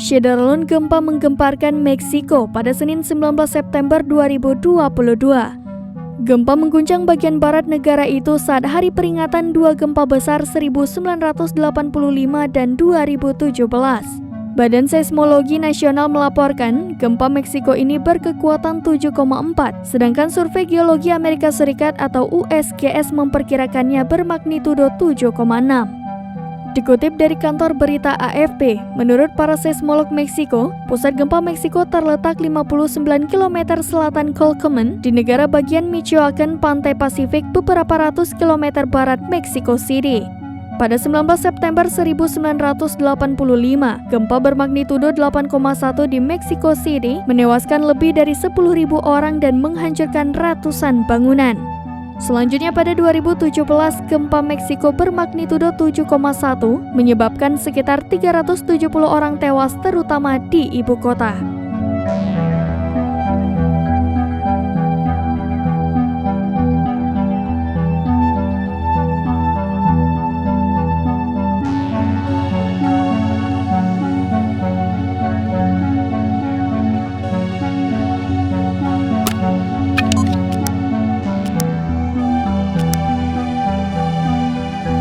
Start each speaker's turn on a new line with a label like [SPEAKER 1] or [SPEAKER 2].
[SPEAKER 1] Shedderlund gempa menggemparkan Meksiko pada Senin 19 September 2022. Gempa mengguncang bagian barat negara itu saat hari peringatan dua gempa besar 1985 dan 2017. Badan Seismologi Nasional melaporkan gempa Meksiko ini berkekuatan 7,4, sedangkan Survei Geologi Amerika Serikat atau USGS memperkirakannya bermagnitudo 7,6. Dikutip dari kantor berita AFP, menurut para seismolog Meksiko, pusat gempa Meksiko terletak 59 km selatan Colcomen di negara bagian Michoacán, pantai Pasifik beberapa ratus kilometer barat Mexico City. Pada 19 September 1985, gempa bermagnitudo 8,1 di Mexico City menewaskan lebih dari 10.000 orang dan menghancurkan ratusan bangunan. Selanjutnya pada 2017, gempa Meksiko bermagnitudo 7,1 menyebabkan sekitar 370 orang tewas terutama di ibu kota.